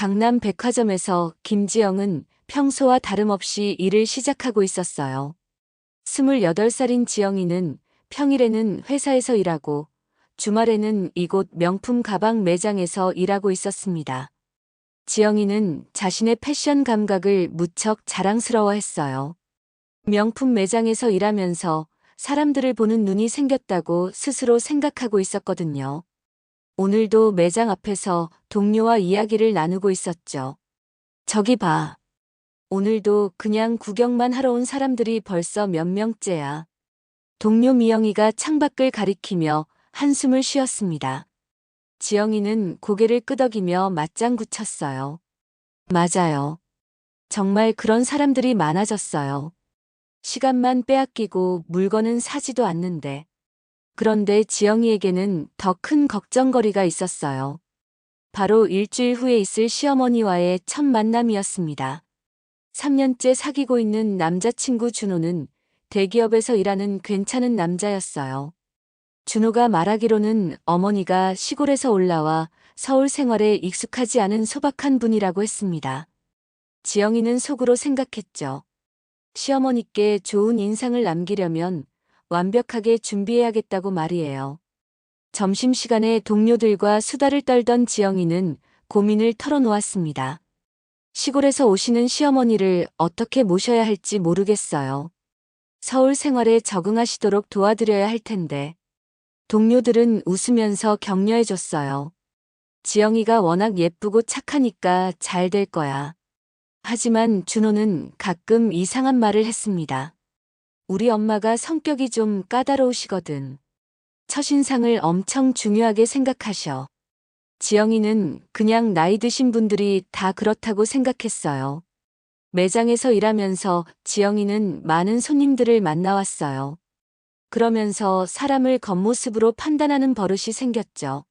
강남 백화점에서 김지영은 평소와 다름없이 일을 시작하고 있었어요. 28살인 지영이는 평일에는 회사에서 일하고 주말에는 이곳 명품 가방 매장에서 일하고 있었습니다. 지영이는 자신의 패션 감각을 무척 자랑스러워했어요. 명품 매장에서 일하면서 사람들을 보는 눈이 생겼다고 스스로 생각하고 있었거든요. 오늘도 매장 앞에서 동료와 이야기를 나누고 있었죠. 저기 봐. 오늘도 그냥 구경만 하러 온 사람들이 벌써 몇 명째야. 동료 미영이가 창밖을 가리키며 한숨을 쉬었습니다. 지영이는 고개를 끄덕이며 맞장구 쳤어요. 맞아요. 정말 그런 사람들이 많아졌어요. 시간만 빼앗기고 물건은 사지도 않는데. 그런데 지영이에게는 더 큰 걱정거리가 있었어요. 바로 일주일 후에 있을 시어머니와의 첫 만남이었습니다. 3년째 사귀고 있는 남자친구 준호는 대기업에서 일하는 괜찮은 남자였어요. 준호가 말하기로는 어머니가 시골에서 올라와 서울 생활에 익숙하지 않은 소박한 분이라고 했습니다. 지영이는 속으로 생각했죠. 시어머니께 좋은 인상을 남기려면 완벽하게 준비해야겠다고 말이에요. 점심시간에 동료들과 수다를 떨던 지영이는 고민을 털어놓았습니다. 시골에서 오시는 시어머니를 어떻게 모셔야 할지 모르겠어요. 서울 생활에 적응하시도록 도와드려야 할 텐데. 동료들은 웃으면서 격려해줬어요. 지영이가 워낙 예쁘고 착하니까 잘 될 거야. 하지만 준호는 가끔 이상한 말을 했습니다. 우리 엄마가 성격이 좀 까다로우시거든. 첫인상을 엄청 중요하게 생각하셔. 지영이는 그냥 나이 드신 분들이 다 그렇다고 생각했어요. 매장에서 일하면서 지영이는 많은 손님들을 만나왔어요. 그러면서 사람을 겉모습으로 판단하는 버릇이 생겼죠.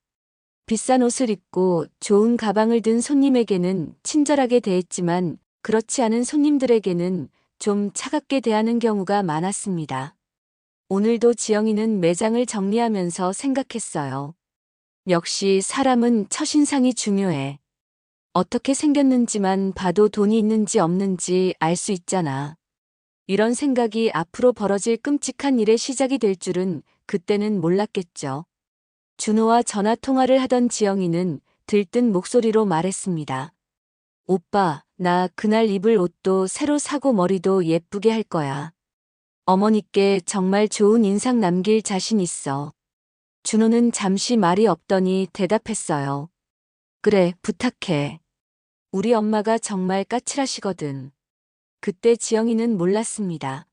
비싼 옷을 입고 좋은 가방을 든 손님에게는 친절하게 대했지만 그렇지 않은 손님들에게는 좀 차갑게 대하는 경우가 많았습니다. 오늘도 지영이는 매장을 정리하면서 생각했어요. 역시 사람은 첫인상이 중요해. 어떻게 생겼는지만 봐도 돈이 있는지 없는지 알 수 있잖아. 이런 생각이 앞으로 벌어질 끔찍한 일의 시작이 될 줄은 그때는 몰랐겠죠. 준호와 전화 통화를 하던 지영이는 들뜬 목소리로 말했습니다. 오빠, 나 그날 입을 옷도 새로 사고 머리도 예쁘게 할 거야. 어머니께 정말 좋은 인상 남길 자신 있어. 준호는 잠시 말이 없더니 대답했어요. 그래, 부탁해. 우리 엄마가 정말 까칠하시거든. 그때 지영이는 몰랐습니다.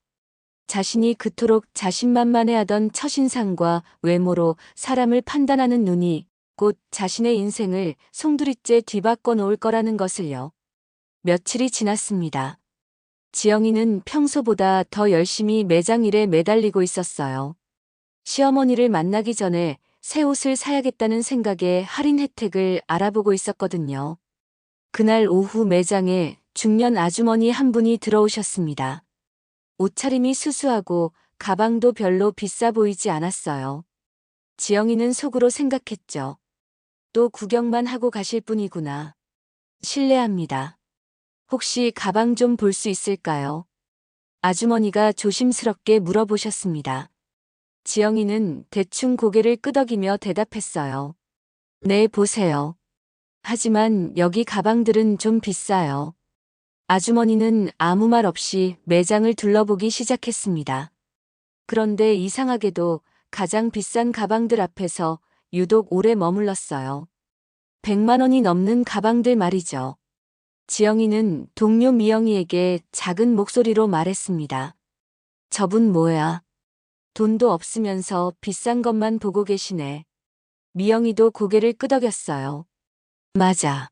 자신이 그토록 자신만만해하던 첫인상과 외모로 사람을 판단하는 눈이 곧 자신의 인생을 송두리째 뒤바꿔 놓을 거라는 것을요. 며칠이 지났습니다. 지영이는 평소보다 더 열심히 매장 일에 매달리고 있었어요. 시어머니를 만나기 전에 새 옷을 사야겠다는 생각에 할인 혜택을 알아보고 있었거든요. 그날 오후 매장에 중년 아주머니 한 분이 들어오셨습니다. 옷차림이 수수하고 가방도 별로 비싸 보이지 않았어요. 지영이는 속으로 생각했죠. 또 구경만 하고 가실 분이구나. 실례합니다. 혹시 가방 좀 볼 수 있을까요? 아주머니가 조심스럽게 물어보셨습니다. 지영이는 대충 고개를 끄덕이며 대답했어요. 네, 보세요. 하지만 여기 가방들은 좀 비싸요. 아주머니는 아무 말 없이 매장을 둘러보기 시작했습니다. 그런데 이상하게도 가장 비싼 가방들 앞에서 유독 오래 머물렀어요. 100만 원이 넘는 가방들 말이죠. 지영이는 동료 미영이에게 작은 목소리로 말했습니다. 저분 뭐야? 돈도 없으면서 비싼 것만 보고 계시네. 미영이도 고개를 끄덕였어요. 맞아.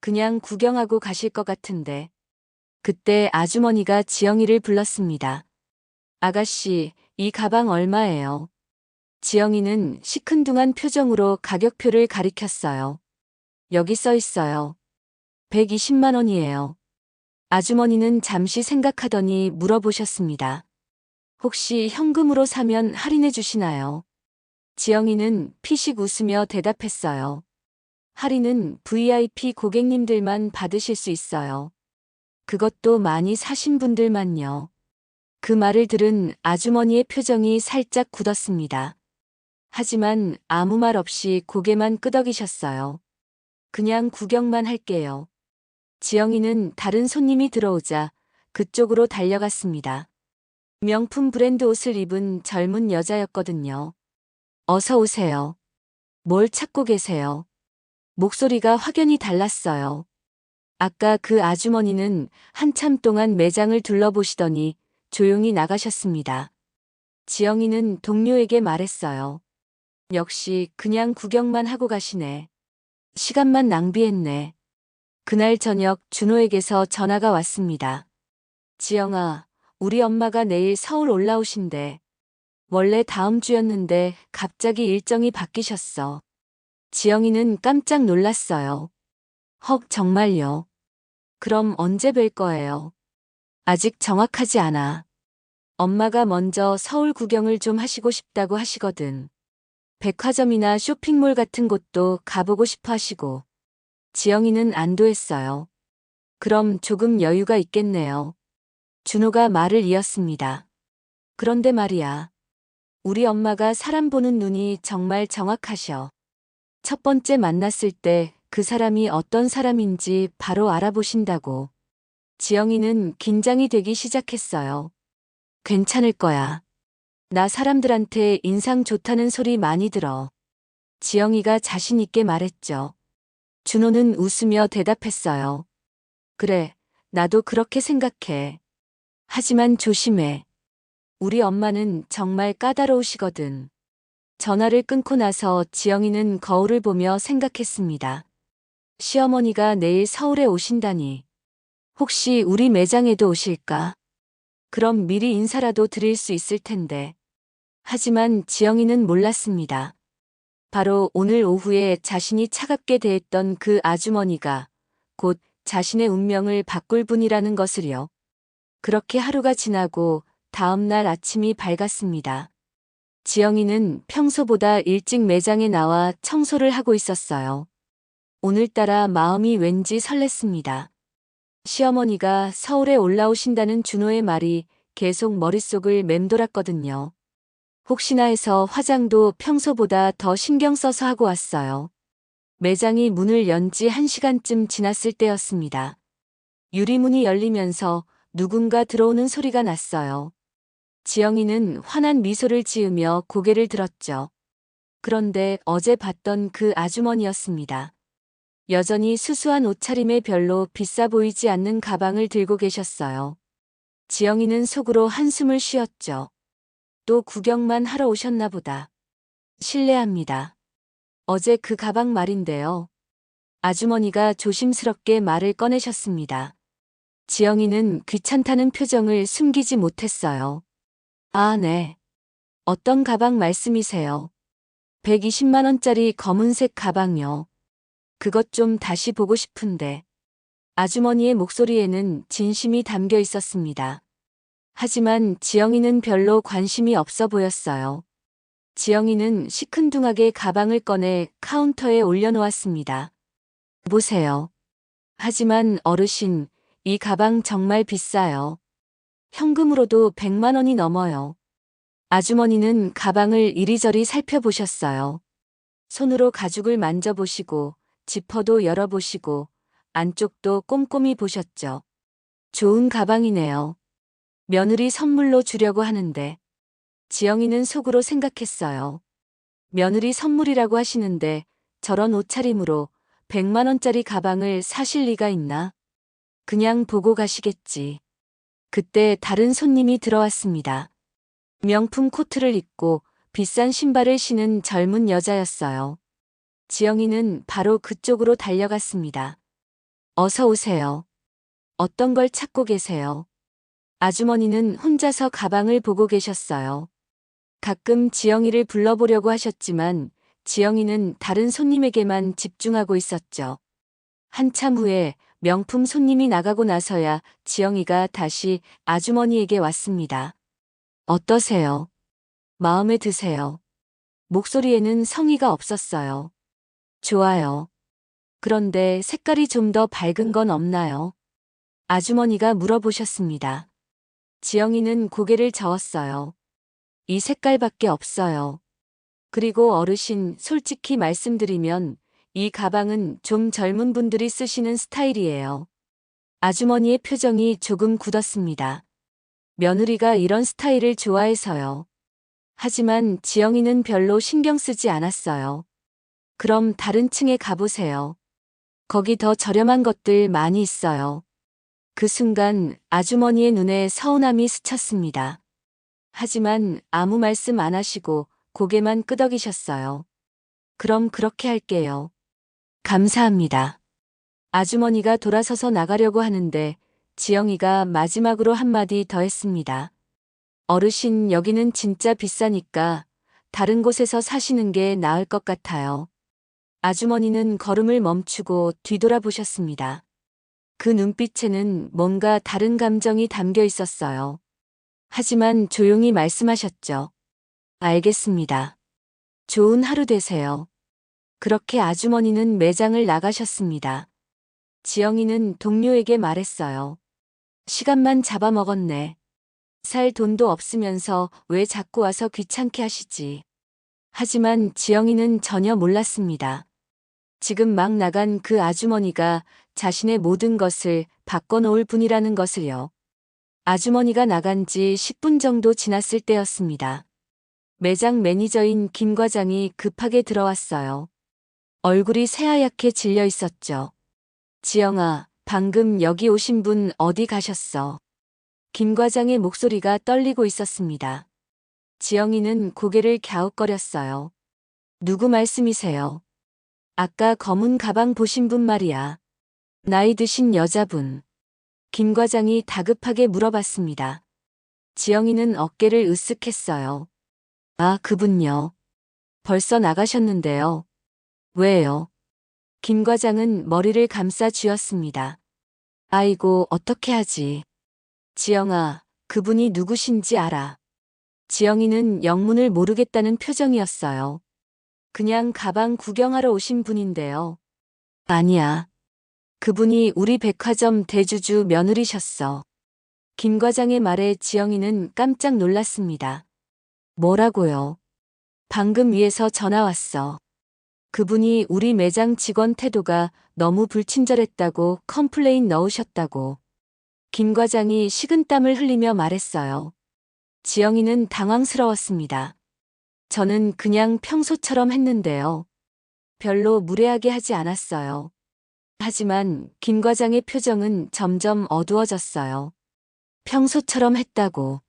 그냥 구경하고 가실 것 같은데. 그때 아주머니가 지영이를 불렀습니다. 아가씨, 이 가방 얼마예요? 지영이는 시큰둥한 표정으로 가격표를 가리켰어요. 여기 써 있어요. 120만 원이에요. 아주머니는 잠시 생각하더니 물어보셨습니다. 혹시 현금으로 사면 할인해 주시나요? 지영이는 피식 웃으며 대답했어요. 할인은 VIP 고객님들만 받으실 수 있어요. 그것도 많이 사신 분들만요. 그 말을 들은 아주머니의 표정이 살짝 굳었습니다. 하지만 아무 말 없이 고개만 끄덕이셨어요. 그냥 구경만 할게요. 지영이는 다른 손님이 들어오자 그쪽으로 달려갔습니다. 명품 브랜드 옷을 입은 젊은 여자였거든요. 어서 오세요. 뭘 찾고 계세요? 목소리가 확연히 달랐어요. 아까 그 아주머니는 한참 동안 매장을 둘러보시더니 조용히 나가셨습니다. 지영이는 동료에게 말했어요. 역시 그냥 구경만 하고 가시네. 시간만 낭비했네. 그날 저녁 준호에게서 전화가 왔습니다. 지영아, 우리 엄마가 내일 서울 올라오신대. 원래 다음 주였는데 갑자기 일정이 바뀌셨어. 지영이는 깜짝 놀랐어요. 헉, 정말요? 그럼 언제 뵐 거예요? 아직 정확하지 않아. 엄마가 먼저 서울 구경을 좀 하시고 싶다고 하시거든. 백화점이나 쇼핑몰 같은 곳도 가보고 싶어 하시고. 지영이는 안도했어요. 그럼 조금 여유가 있겠네요. 준호가 말을 이었습니다. 그런데 말이야. 우리 엄마가 사람 보는 눈이 정말 정확하셔. 첫 번째 만났을 때 그 사람이 어떤 사람인지 바로 알아보신다고. 지영이는 긴장이 되기 시작했어요. 괜찮을 거야. 나 사람들한테 인상 좋다는 소리 많이 들어. 지영이가 자신 있게 말했죠. 준호는 웃으며 대답했어요. 그래, 나도 그렇게 생각해. 하지만 조심해. 우리 엄마는 정말 까다로우시거든. 전화를 끊고 나서 지영이는 거울을 보며 생각했습니다. 시어머니가 내일 서울에 오신다니. 혹시 우리 매장에도 오실까? 그럼 미리 인사라도 드릴 수 있을 텐데. 하지만 지영이는 몰랐습니다. 바로 오늘 오후에 자신이 차갑게 대했던 그 아주머니가 곧 자신의 운명을 바꿀 분이라는 것을요. 그렇게 하루가 지나고 다음 날 아침이 밝았습니다. 지영이는 평소보다 일찍 매장에 나와 청소를 하고 있었어요. 오늘따라 마음이 왠지 설렜습니다. 시어머니가 서울에 올라오신다는 준호의 말이 계속 머릿속을 맴돌았거든요. 혹시나 해서 화장도 평소보다 더 신경 써서 하고 왔어요. 매장이 문을 연 지 1시간쯤 지났을 때였습니다. 유리문이 열리면서 누군가 들어오는 소리가 났어요. 지영이는 환한 미소를 지으며 고개를 들었죠. 그런데 어제 봤던 그 아주머니였습니다. 여전히 수수한 옷차림에 별로 비싸 보이지 않는 가방을 들고 계셨어요. 지영이는 속으로 한숨을 쉬었죠. 또 구경만 하러 오셨나 보다. 실례합니다. 어제 그 가방 말인데요. 아주머니가 조심스럽게 말을 꺼내셨습니다. 지영이는 귀찮다는 표정을 숨기지 못했어요. 아, 네. 어떤 가방 말씀이세요? 120만 원짜리 검은색 가방요. 그것 좀 다시 보고 싶은데. 아주머니의 목소리에는 진심이 담겨 있었습니다. 하지만 지영이는 별로 관심이 없어 보였어요. 지영이는 시큰둥하게 가방을 꺼내 카운터에 올려놓았습니다. 보세요. 하지만 어르신, 이 가방 정말 비싸요. 현금으로도 100만 원이 넘어요. 아주머니는 가방을 이리저리 살펴보셨어요. 손으로 가죽을 만져보시고 지퍼도 열어보시고 안쪽도 꼼꼼히 보셨죠. 좋은 가방이네요. 며느리 선물로 주려고 하는데. 지영이는 속으로 생각했어요. 며느리 선물이라고 하시는데 저런 옷차림으로 100만 원짜리 가방을 사실 리가 있나? 그냥 보고 가시겠지. 그때 다른 손님이 들어왔습니다. 명품 코트를 입고 비싼 신발을 신은 젊은 여자였어요. 지영이는 바로 그쪽으로 달려갔습니다. 어서 오세요. 어떤 걸 찾고 계세요? 아주머니는 혼자서 가방을 보고 계셨어요. 가끔 지영이를 불러보려고 하셨지만 지영이는 다른 손님에게만 집중하고 있었죠. 한참 후에 명품 손님이 나가고 나서야 지영이가 다시 아주머니에게 왔습니다. 어떠세요? 마음에 드세요? 목소리에는 성의가 없었어요. 좋아요. 그런데 색깔이 좀 더 밝은 건 없나요? 아주머니가 물어보셨습니다. 지영이는 고개를 저었어요. 이 색깔밖에 없어요. 그리고 어르신, 솔직히 말씀드리면 이 가방은 좀 젊은 분들이 쓰시는 스타일이에요. 아주머니의 표정이 조금 굳었습니다. 며느리가 이런 스타일을 좋아해서요. 하지만 지영이는 별로 신경 쓰지 않았어요. 그럼 다른 층에 가보세요. 거기 더 저렴한 것들 많이 있어요. 그 순간 아주머니의 눈에 서운함이 스쳤습니다. 하지만 아무 말씀 안 하시고 고개만 끄덕이셨어요. 그럼 그렇게 할게요. 감사합니다. 아주머니가 돌아서서 나가려고 하는데 지영이가 마지막으로 한마디 더 했습니다. 어르신, 여기는 진짜 비싸니까 다른 곳에서 사시는 게 나을 것 같아요. 아주머니는 걸음을 멈추고 뒤돌아보셨습니다. 그 눈빛에는 뭔가 다른 감정이 담겨 있었어요. 하지만 조용히 말씀하셨죠. 알겠습니다. 좋은 하루 되세요. 그렇게 아주머니는 매장을 나가셨습니다. 지영이는 동료에게 말했어요. 시간만 잡아먹었네. 살 돈도 없으면서 왜 자꾸 와서 귀찮게 하시지. 하지만 지영이는 전혀 몰랐습니다. 지금 막 나간 그 아주머니가 자신의 모든 것을 바꿔놓을 분이라는 것을요. 아주머니가 나간 지 10분 정도 지났을 때였습니다. 매장 매니저인 김 과장이 급하게 들어왔어요. 얼굴이 새하얗게 질려 있었죠. 지영아, 방금 여기 오신 분 어디 가셨어? 김 과장의 목소리가 떨리고 있었습니다. 지영이는 고개를 갸웃거렸어요. 누구 말씀이세요? 아까 검은 가방 보신 분 말이야. 나이 드신 여자분. 김 과장이 다급하게 물어봤습니다. 지영이는 어깨를 으쓱했어요. 아, 그분요. 벌써 나가셨는데요. 왜요? 김 과장은 머리를 감싸 쥐었습니다. 아이고, 어떻게 하지? 지영아, 그분이 누구신지 알아. 지영이는 영문을 모르겠다는 표정이었어요. 그냥 가방 구경하러 오신 분인데요. 아니야. 그분이 우리 백화점 대주주 며느리셨어. 김 과장의 말에 지영이는 깜짝 놀랐습니다. 뭐라고요? 방금 위에서 전화 왔어. 그분이 우리 매장 직원 태도가 너무 불친절했다고 컴플레인 넣으셨다고. 김 과장이 식은땀을 흘리며 말했어요. 지영이는 당황스러웠습니다. 저는 그냥 평소처럼 했는데요. 별로 무례하게 하지 않았어요. 하지만 김 과장의 표정은 점점 어두워졌어요. 평소처럼 했다고.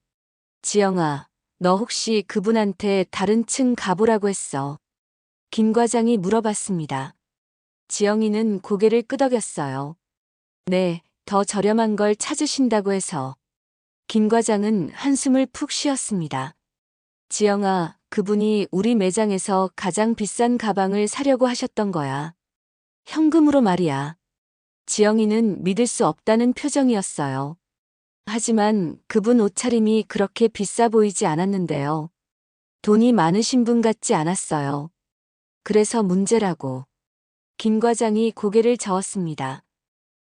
지영아, 너 혹시 그분한테 다른 층 가보라고 했어? 김 과장이 물어봤습니다. 지영이는 고개를 끄덕였어요. 네, 더 저렴한 걸 찾으신다고 해서. 김 과장은 한숨을 푹 쉬었습니다. 지영아, 그분이 우리 매장에서 가장 비싼 가방을 사려고 하셨던 거야. 현금으로 말이야. 지영이는 믿을 수 없다는 표정이었어요. 하지만 그분 옷차림이 그렇게 비싸 보이지 않았는데요. 돈이 많으신 분 같지 않았어요. 그래서 문제라고. 김 과장이 고개를 저었습니다.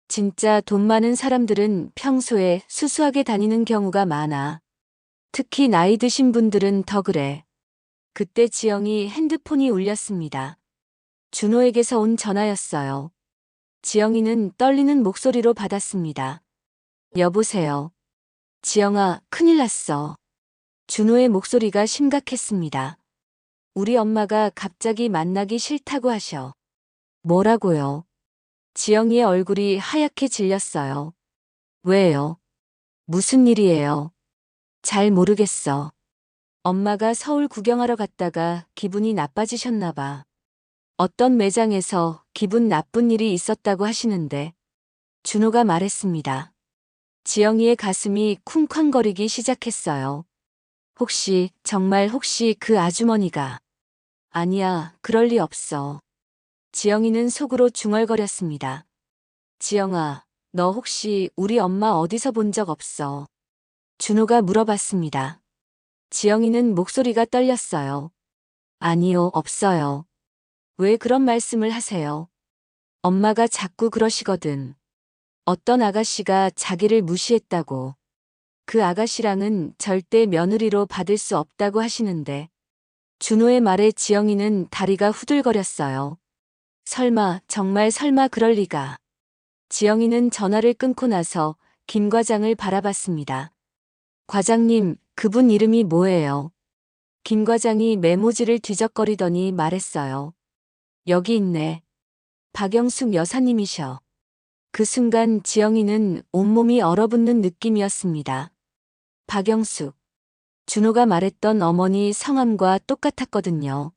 진짜 돈 많은 사람들은 평소에 수수하게 다니는 경우가 많아. 특히 나이 드신 분들은 더 그래. 그때 지영이 핸드폰이 울렸습니다. 준호에게서 온 전화였어요. 지영이는 떨리는 목소리로 받았습니다. 여보세요. 지영아, 큰일 났어. 준호의 목소리가 심각했습니다. 우리 엄마가 갑자기 만나기 싫다고 하셔. 뭐라고요? 지영이의 얼굴이 하얗게 질렸어요. 왜요? 무슨 일이에요? 잘 모르겠어. 엄마가 서울 구경하러 갔다가 기분이 나빠지셨나 봐. 어떤 매장에서 기분 나쁜 일이 있었다고 하시는데. 준호가 말했습니다. 지영이의 가슴이 쿵쾅거리기 시작했어요. 정말 혹시 그 아주머니가. 아니야, 그럴 리 없어. 지영이는 속으로 중얼거렸습니다. 지영아, 너 혹시 우리 엄마 어디서 본 적 없어? 준호가 물어봤습니다. 지영이는 목소리가 떨렸어요. 아니요, 없어요. 왜 그런 말씀을 하세요? 엄마가 자꾸 그러시거든. 어떤 아가씨가 자기를 무시했다고. 그 아가씨랑은 절대 며느리로 받을 수 없다고 하시는데. 준호의 말에 지영이는 다리가 후들거렸어요. 설마, 정말 설마 그럴 리가. 지영이는 전화를 끊고 나서 김 과장을 바라봤습니다. 과장님, 그분 이름이 뭐예요? 김 과장이 메모지를 뒤적거리더니 말했어요. 여기 있네. 박영숙 여사님이셔. 그 순간 지영이는 온몸이 얼어붙는 느낌이었습니다. 박영숙. 준호가 말했던 어머니 성함과 똑같았거든요.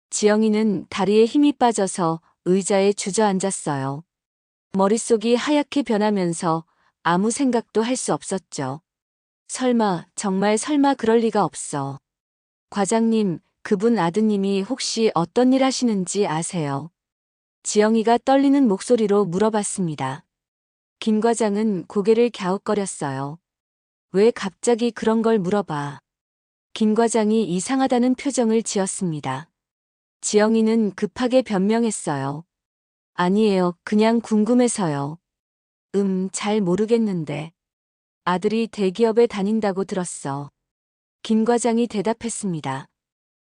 지영이는 다리에 힘이 빠져서 의자에 주저앉았어요. 머릿속이 하얗게 변하면서 아무 생각도 할 수 없었죠. 설마, 정말 설마 그럴 리가 없어. 과장님, 그분 아드님이 혹시 어떤 일 하시는지 아세요? 지영이가 떨리는 목소리로 물어봤습니다. 김 과장은 고개를 갸웃거렸어요. 왜 갑자기 그런 걸 물어봐. 김 과장이 이상하다는 표정을 지었습니다. 지영이는 급하게 변명했어요. 아니에요, 그냥 궁금해서요. 잘 모르겠는데. 아들이 대기업에 다닌다고 들었어. 김 과장이 대답했습니다.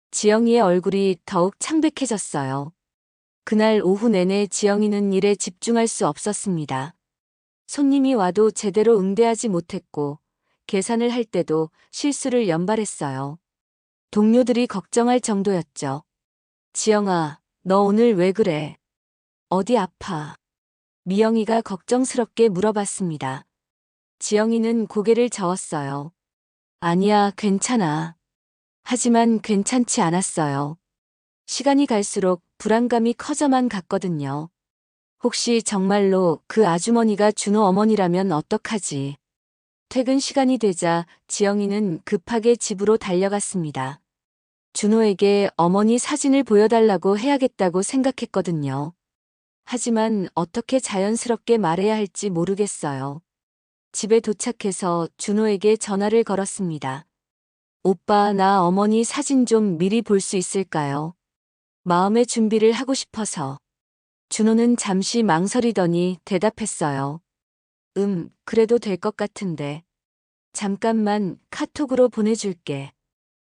지영이의 얼굴이 더욱 창백해졌어요. 그날 오후 내내 지영이는 일에 집중할 수 없었습니다. 손님이 와도 제대로 응대하지 못했고, 계산을 할 때도 실수를 연발했어요. 동료들이 걱정할 정도였죠. 지영아, 너 오늘 왜 그래? 어디 아파? 미영이가 걱정스럽게 물어봤습니다. 지영이는 고개를 저었어요. 아니야, 괜찮아. 하지만 괜찮지 않았어요. 시간이 갈수록 불안감이 커져만 갔거든요. 혹시 정말로 그 아주머니가 준호 어머니라면 어떡하지? 퇴근 시간이 되자 지영이는 급하게 집으로 달려갔습니다. 준호에게 어머니 사진을 보여달라고 해야겠다고 생각했거든요. 하지만 어떻게 자연스럽게 말해야 할지 모르겠어요. 집에 도착해서 준호에게 전화를 걸었습니다. 오빠, 나 어머니 사진 좀 미리 볼 수 있을까요? 마음의 준비를 하고 싶어서. 준호는 잠시 망설이더니 대답했어요. 그래도 될 것 같은데. 잠깐만 카톡으로 보내줄게.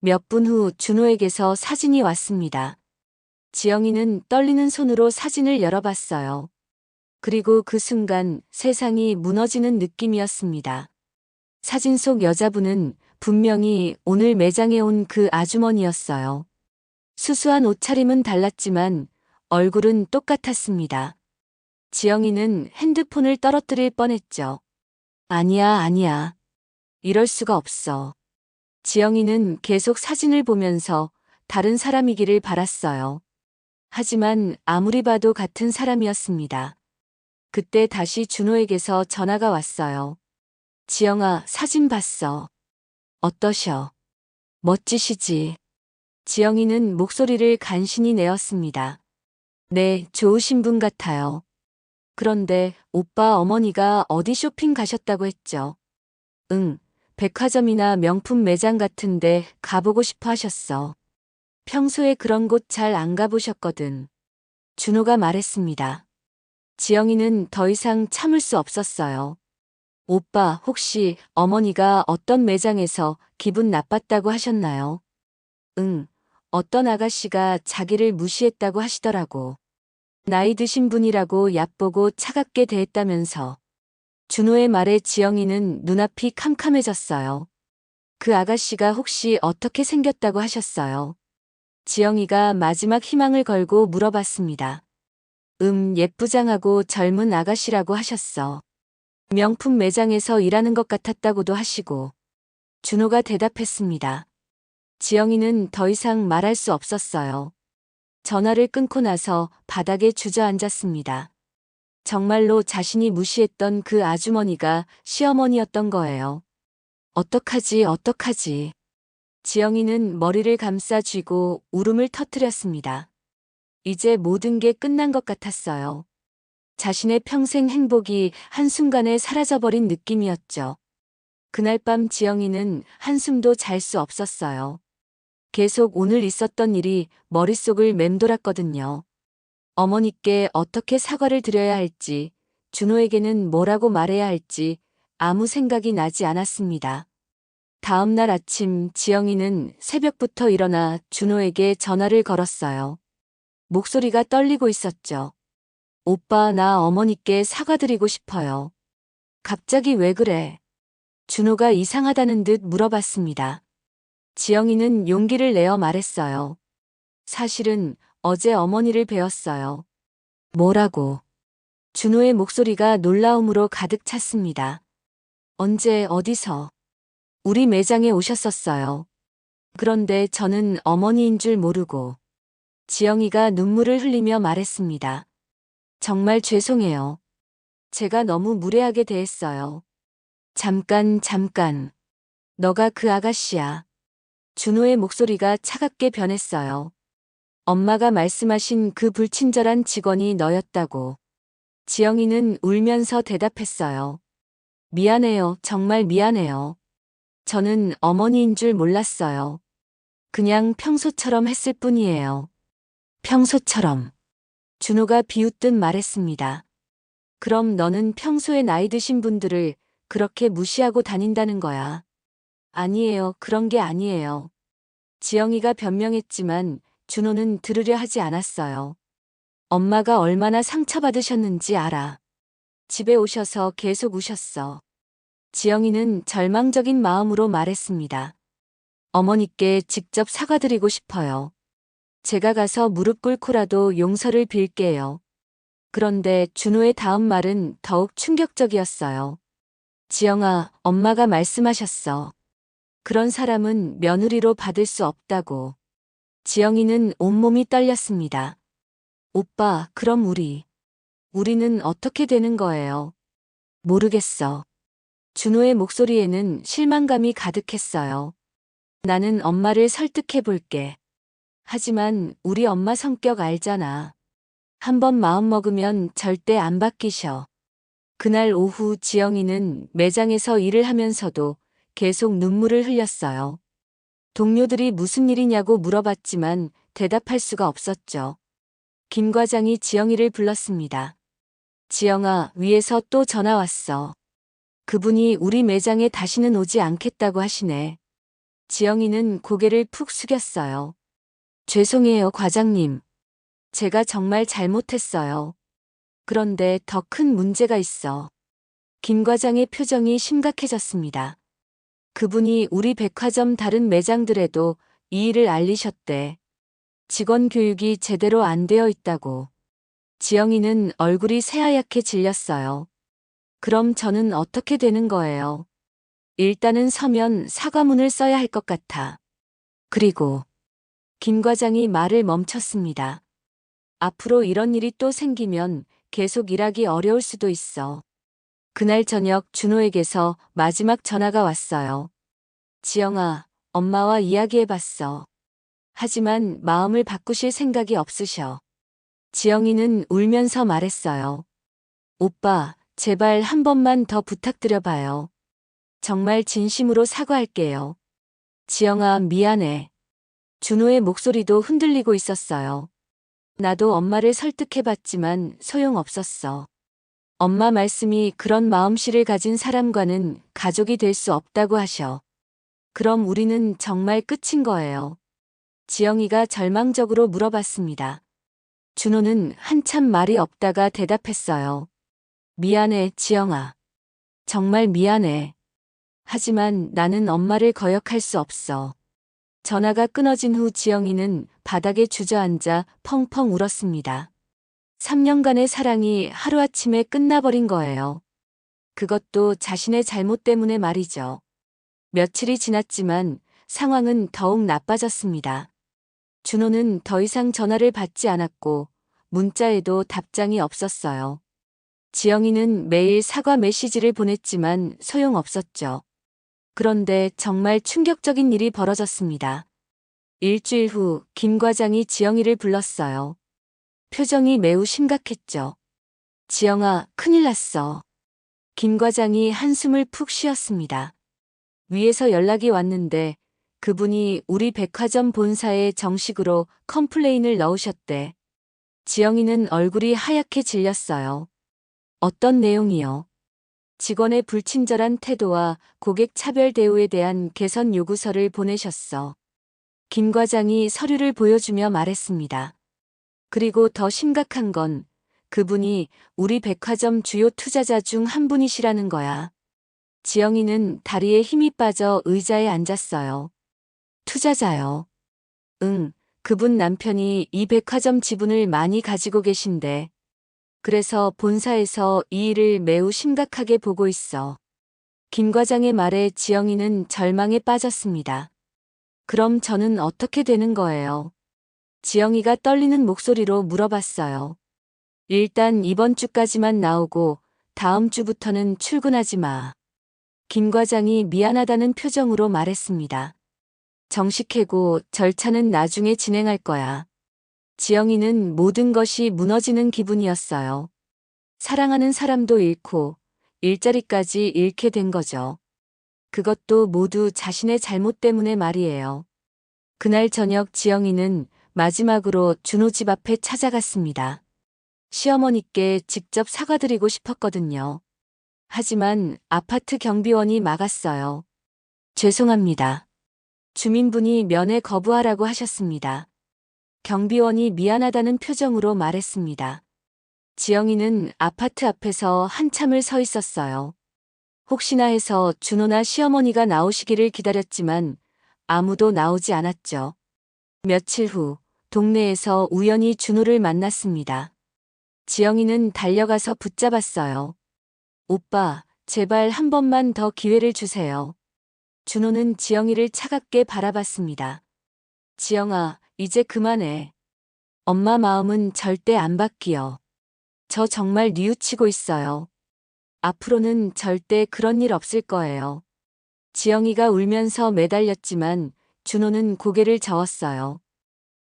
몇 분 후 준호에게서 사진이 왔습니다. 지영이는 떨리는 손으로 사진을 열어봤어요. 그리고 그 순간 세상이 무너지는 느낌이었습니다. 사진 속 여자분은 분명히 오늘 매장에 온 그 아주머니였어요. 수수한 옷차림은 달랐지만 얼굴은 똑같았습니다. 지영이는 핸드폰을 떨어뜨릴 뻔했죠. 아니야, 아니야. 이럴 수가 없어. 지영이는 계속 사진을 보면서 다른 사람이기를 바랐어요. 하지만 아무리 봐도 같은 사람이었습니다. 그때 다시 준호에게서 전화가 왔어요. 지영아, 사진 봤어. 어떠셔? 멋지시지? 지영이는 목소리를 간신히 내었습니다. 네, 좋으신 분 같아요. 그런데 오빠 어머니가 어디 쇼핑 가셨다고 했죠? 백화점이나 명품 매장 같은데 가보고 싶어 하셨어. 평소에 그런 곳 잘 안 가보셨거든. 준호가 말했습니다. 지영이는 더 이상 참을 수 없었어요. 오빠, 혹시 어머니가 어떤 매장에서 기분 나빴다고 하셨나요? 어떤 아가씨가 자기를 무시했다고 하시더라고. 나이 드신 분이라고 얕보고 차갑게 대했다면서. 준호의 말에 지영이는 눈앞이 캄캄해졌어요. 그 아가씨가 혹시 어떻게 생겼다고 하셨어요? 지영이가 마지막 희망을 걸고 물어봤습니다. 예쁘장하고 젊은 아가씨라고 하셨어. 명품 매장에서 일하는 것 같았다고도 하시고. 준호가 대답했습니다. 지영이는 더 이상 말할 수 없었어요. 전화를 끊고 나서 바닥에 주저앉았습니다. 정말로 자신이 무시했던 그 아주머니가 시어머니였던 거예요. 어떡하지, 어떡하지. 지영이는 머리를 감싸 쥐고 울음을 터뜨렸습니다. 이제 모든 게 끝난 것 같았어요. 자신의 평생 행복이 한순간에 사라져버린 느낌이었죠. 그날 밤 지영이는 한숨도 잘 수 없었어요. 계속 오늘 있었던 일이 머릿속을 맴돌았거든요. 어머니께 어떻게 사과를 드려야 할지, 준호에게는 뭐라고 말해야 할지 아무 생각이 나지 않았습니다. 다음 날 아침 지영이는 새벽부터 일어나 준호에게 전화를 걸었어요. 목소리가 떨리고 있었죠. 오빠, 나 어머니께 사과드리고 싶어요. 갑자기 왜 그래? 준호가 이상하다는 듯 물어봤습니다. 지영이는 용기를 내어 말했어요. 사실은 어제 어머니를 뵈었어요. 뭐라고? 준호의 목소리가 놀라움으로 가득 찼습니다. 언제 어디서? 우리 매장에 오셨었어요. 그런데 저는 어머니인 줄 모르고. 지영이가 눈물을 흘리며 말했습니다. 정말 죄송해요. 제가 너무 무례하게 대했어요. 잠깐. 너가 그 아가씨야. 준호의 목소리가 차갑게 변했어요. 엄마가 말씀하신 그 불친절한 직원이 너였다고. 지영이는 울면서 대답했어요. 미안해요. 정말 미안해요. 저는 어머니인 줄 몰랐어요. 그냥 평소처럼 했을 뿐이에요. 평소처럼. 준호가 비웃듯 말했습니다. 그럼 너는 평소에 나이 드신 분들을 그렇게 무시하고 다닌다는 거야. 아니에요. 그런 게 아니에요. 지영이가 변명했지만 준호는 들으려 하지 않았어요. 엄마가 얼마나 상처받으셨는지 알아. 집에 오셔서 계속 우셨어. 지영이는 절망적인 마음으로 말했습니다. 어머니께 직접 사과드리고 싶어요. 제가 가서 무릎 꿇고라도 용서를 빌게요. 그런데 준호의 다음 말은 더욱 충격적이었어요. 지영아, 엄마가 말씀하셨어. 그런 사람은 며느리로 받을 수 없다고. 지영이는 온몸이 떨렸습니다. 오빠, 그럼 우리는 어떻게 되는 거예요? 모르겠어. 준호의 목소리에는 실망감이 가득했어요. 나는 엄마를 설득해 볼게. 하지만 우리 엄마 성격 알잖아. 한번 마음먹으면 절대 안 바뀌셔. 그날 오후 지영이는 매장에서 일을 하면서도 계속 눈물을 흘렸어요. 동료들이 무슨 일이냐고 물어봤지만 대답할 수가 없었죠. 김 과장이 지영이를 불렀습니다. 지영아, 위에서 또 전화 왔어. 그분이 우리 매장에 다시는 오지 않겠다고 하시네. 지영이는 고개를 푹 숙였어요. 죄송해요, 과장님. 제가 정말 잘못했어요. 그런데 더 큰 문제가 있어. 김 과장의 표정이 심각해졌습니다. 그분이 우리 백화점 다른 매장들에도 이 일을 알리셨대. 직원 교육이 제대로 안 되어 있다고. 지영이는 얼굴이 새하얗게 질렸어요. 그럼 저는 어떻게 되는 거예요? 일단은 서면 사과문을 써야 할 것 같아. 그리고 김 과장이 말을 멈췄습니다. 앞으로 이런 일이 또 생기면 계속 일하기 어려울 수도 있어. 그날 저녁 준호에게서 마지막 전화가 왔어요. 지영아, 엄마와 이야기해봤어. 하지만 마음을 바꾸실 생각이 없으셔. 지영이는 울면서 말했어요. 오빠, 제발 한 번만 더 부탁드려봐요. 정말 진심으로 사과할게요. 지영아, 미안해. 준호의 목소리도 흔들리고 있었어요. 나도 엄마를 설득해봤지만 소용없었어. 엄마 말씀이 그런 마음씨를 가진 사람과는 가족이 될 수 없다고 하셔. 그럼 우리는 정말 끝인 거예요. 지영이가 절망적으로 물어봤습니다. 준호는 한참 말이 없다가 대답했어요. 미안해, 지영아. 정말 미안해. 하지만 나는 엄마를 거역할 수 없어. 전화가 끊어진 후 지영이는 바닥에 주저앉아 펑펑 울었습니다. 3년간의 사랑이 하루아침에 끝나버린 거예요. 그것도 자신의 잘못 때문에 말이죠. 며칠이 지났지만 상황은 더욱 나빠졌습니다. 준호는 더 이상 전화를 받지 않았고 문자에도 답장이 없었어요. 지영이는 매일 사과 메시지를 보냈지만 소용없었죠. 그런데 정말 충격적인 일이 벌어졌습니다. 일주일 후 김 과장이 지영이를 불렀어요. 표정이 매우 심각했죠. 지영아, 큰일 났어. 김 과장이 한숨을 푹 쉬었습니다. 위에서 연락이 왔는데 그분이 우리 백화점 본사에 정식으로 컴플레인을 넣으셨대. 지영이는 얼굴이 하얗게 질렸어요. 어떤 내용이요? 직원의 불친절한 태도와 고객 차별 대우에 대한 개선 요구서를 보내셨어. 김 과장이 서류를 보여주며 말했습니다. 그리고 더 심각한 건 그분이 우리 백화점 주요 투자자 중 한 분이시라는 거야. 지영이는 다리에 힘이 빠져 의자에 앉았어요. 투자자요. 응, 그분 남편이 이 백화점 지분을 많이 가지고 계신데, 그래서 본사에서 이 일을 매우 심각하게 보고 있어. 김 과장의 말에 지영이는 절망에 빠졌습니다. 그럼 저는 어떻게 되는 거예요? 지영이가 떨리는 목소리로 물어봤어요. 일단 이번 주까지만 나오고 다음 주부터는 출근하지 마. 김 과장이 미안하다는 표정으로 말했습니다. 정식회고 절차는 나중에 진행할 거야. 지영이는 모든 것이 무너지는 기분이었어요. 사랑하는 사람도 잃고 일자리까지 잃게 된 거죠. 그것도 모두 자신의 잘못 때문에 말이에요. 그날 저녁 지영이는 마지막으로 준호 집 앞에 찾아갔습니다. 시어머니께 직접 사과드리고 싶었거든요. 하지만 아파트 경비원이 막았어요. 죄송합니다. 주민분이 면회 거부하라고 하셨습니다. 경비원이 미안하다는 표정으로 말했습니다. 지영이는 아파트 앞에서 한참을 서 있었어요. 혹시나 해서 준호나 시어머니가 나오시기를 기다렸지만 아무도 나오지 않았죠. 며칠 후 동네에서 우연히 준호를 만났습니다. 지영이는 달려가서 붙잡았어요. 오빠, 제발 한 번만 더 기회를 주세요. 준호는 지영이를 차갑게 바라봤습니다. 지영아, 이제 그만해. 엄마 마음은 절대 안 바뀌어. 저 정말 뉘우치고 있어요. 앞으로는 절대 그런 일 없을 거예요. 지영이가 울면서 매달렸지만 준호는 고개를 저었어요.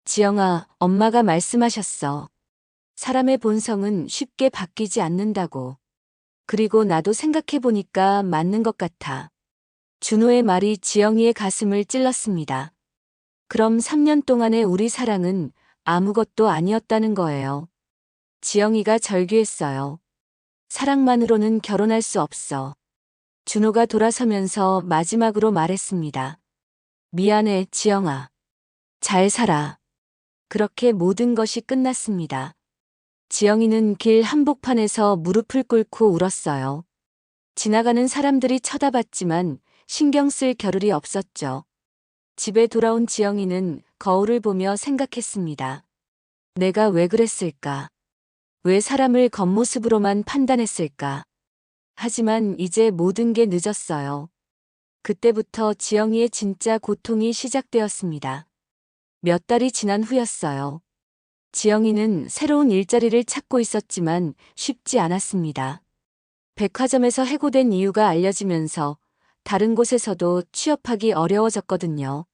지영아, 엄마가 말씀하셨어. 사람의 본성은 쉽게 바뀌지 않는다고. 그리고 나도 생각해보니까 맞는 것 같아. 준호의 말이 지영이의 가슴을 찔렀습니다. 그럼 3년 동안의 우리 사랑은 아무것도 아니었다는 거예요. 지영이가 절규했어요. 사랑만으로는 결혼할 수 없어. 준호가 돌아서면서 마지막으로 말했습니다. 미안해, 지영아. 잘 살아. 그렇게 모든 것이 끝났습니다. 지영이는 길 한복판에서 무릎을 꿇고 울었어요. 지나가는 사람들이 쳐다봤지만 신경 쓸 겨를이 없었죠. 집에 돌아온 지영이는 거울을 보며 생각했습니다. 내가 왜 그랬을까? 왜 사람을 겉모습으로만 판단했을까? 하지만 이제 모든 게 늦었어요. 그때부터 지영이의 진짜 고통이 시작되었습니다. 몇 달이 지난 후였어요. 지영이는 새로운 일자리를 찾고 있었지만 쉽지 않았습니다. 백화점에서 해고된 이유가 알려지면서 다른 곳에서도 취업하기 어려워졌거든요.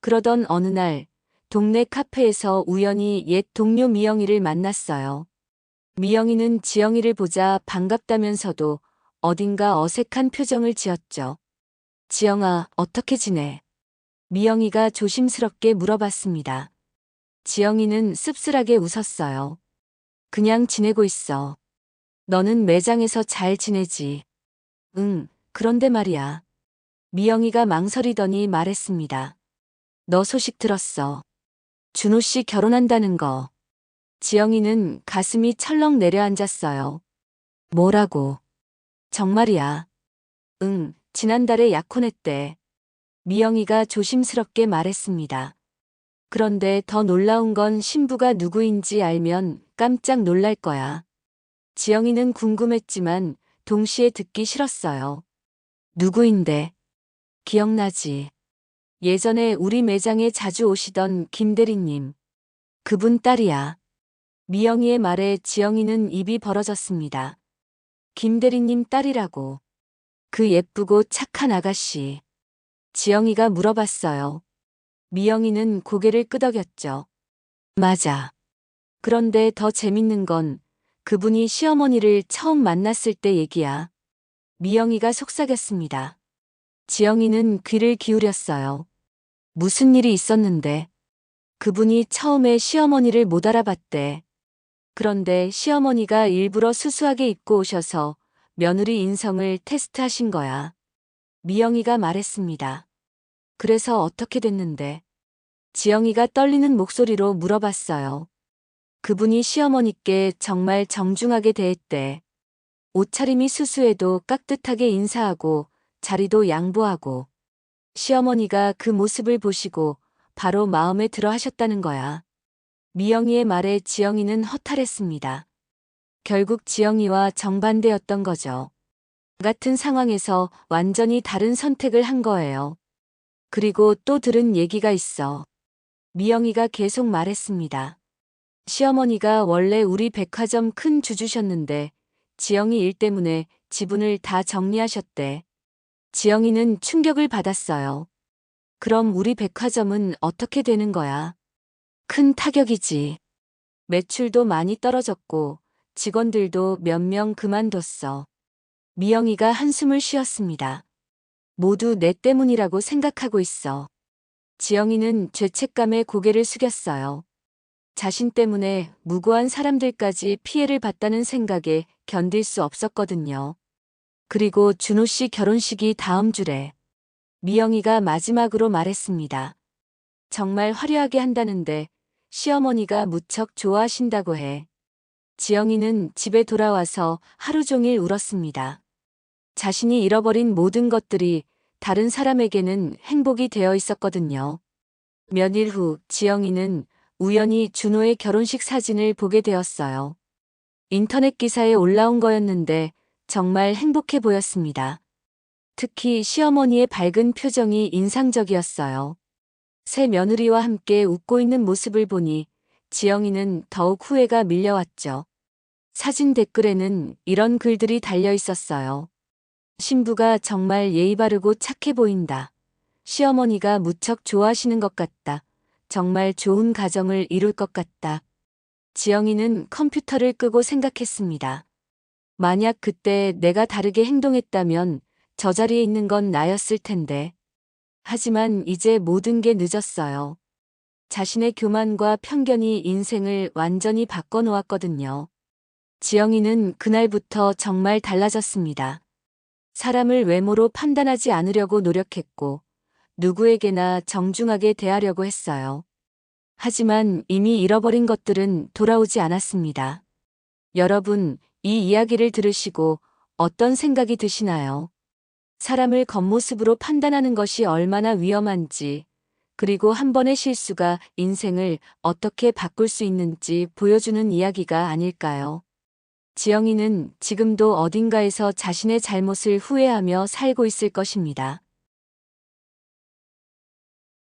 그러던 어느 날 동네 카페에서 우연히 옛 동료 미영이를 만났어요. 미영이는 지영이를 보자 반갑다면서도 어딘가 어색한 표정을 지었죠. 지영아, 어떻게 지내? 미영이가 조심스럽게 물어봤습니다. 지영이는 씁쓸하게 웃었어요. 그냥 지내고 있어. 너는 매장에서 잘 지내지? 응, 그런데 말이야. 미영이가 망설이더니 말했습니다. 너 소식 들었어. 준호 씨 결혼한다는 거. 지영이는 가슴이 철렁 내려앉았어요. 뭐라고? 정말이야. 응, 지난달에 약혼했대. 미영이가 조심스럽게 말했습니다. 그런데 더 놀라운 건 신부가 누구인지 알면 깜짝 놀랄 거야. 지영이는 궁금했지만 동시에 듣기 싫었어요. 누구인데? 기억나지? 예전에 우리 매장에 자주 오시던 김 대리님. 그분 딸이야. 미영이의 말에 지영이는 입이 벌어졌습니다. 김 대리님 딸이라고. 그 예쁘고 착한 아가씨. 지영이가 물어봤어요. 미영이는 고개를 끄덕였죠. 맞아. 그런데 더 재밌는 건 그분이 시어머니를 처음 만났을 때 얘기야. 미영이가 속삭였습니다. 지영이는 귀를 기울였어요. 무슨 일이 있었는데? 그분이 처음에 시어머니를 못 알아봤대. 그런데 시어머니가 일부러 수수하게 입고 오셔서 며느리 인성을 테스트하신 거야. 미영이가 말했습니다. 그래서 어떻게 됐는데? 지영이가 떨리는 목소리로 물어봤어요. 그분이 시어머니께 정말 정중하게 대했대. 옷차림이 수수해도 깍듯하게 인사하고 자리도 양보하고. 시어머니가 그 모습을 보시고 바로 마음에 들어 하셨다는 거야. 미영이의 말에 지영이는 허탈했습니다. 결국 지영이와 정반대였던 거죠. 같은 상황에서 완전히 다른 선택을 한 거예요. 그리고 또 들은 얘기가 있어. 미영이가 계속 말했습니다. 시어머니가 원래 우리 백화점 큰 주주셨는데 지영이 일 때문에 지분을 다 정리하셨대. 지영이는 충격을 받았어요. 그럼 우리 백화점은 어떻게 되는 거야? 큰 타격이지. 매출도 많이 떨어졌고 직원들도 몇 명 그만뒀어. 미영이가 한숨을 쉬었습니다. 모두 내 때문이라고 생각하고 있어. 지영이는 죄책감에 고개를 숙였어요. 자신 때문에 무고한 사람들까지 피해를 봤다는 생각에 견딜 수 없었거든요. 그리고 준호 씨 결혼식이 다음 주래. 미영이가 마지막으로 말했습니다. 정말 화려하게 한다는데 시어머니가 무척 좋아하신다고 해. 지영이는 집에 돌아와서 하루 종일 울었습니다. 자신이 잃어버린 모든 것들이 다른 사람에게는 행복이 되어 있었거든요. 몇일 후 지영이는 우연히 준호의 결혼식 사진을 보게 되었어요. 인터넷 기사에 올라온 거였는데 정말 행복해 보였습니다. 특히 시어머니의 밝은 표정이 인상적이었어요. 새 며느리와 함께 웃고 있는 모습을 보니 지영이는 더욱 후회가 밀려왔죠. 사진 댓글에는 이런 글들이 달려 있었어요. 신부가 정말 예의 바르고 착해 보인다. 시어머니가 무척 좋아하시는 것 같다. 정말 좋은 가정을 이룰 것 같다. 지영이는 컴퓨터를 끄고 생각했습니다. 만약 그때 내가 다르게 행동했다면 저 자리에 있는 건 나였을 텐데. 하지만 이제 모든 게 늦었어요. 자신의 교만과 편견이 인생을 완전히 바꿔놓았거든요. 지영이는 그날부터 정말 달라졌습니다. 사람을 외모로 판단하지 않으려고 노력했고 누구에게나 정중하게 대하려고 했어요. 하지만 이미 잃어버린 것들은 돌아오지 않았습니다. 여러분, 이 이야기를 들으시고 어떤 생각이 드시나요? 사람을 겉모습으로 판단하는 것이 얼마나 위험한지, 그리고 한 번의 실수가 인생을 어떻게 바꿀 수 있는지 보여주는 이야기가 아닐까요? 지영이는 지금도 어딘가에서 자신의 잘못을 후회하며 살고 있을 것입니다.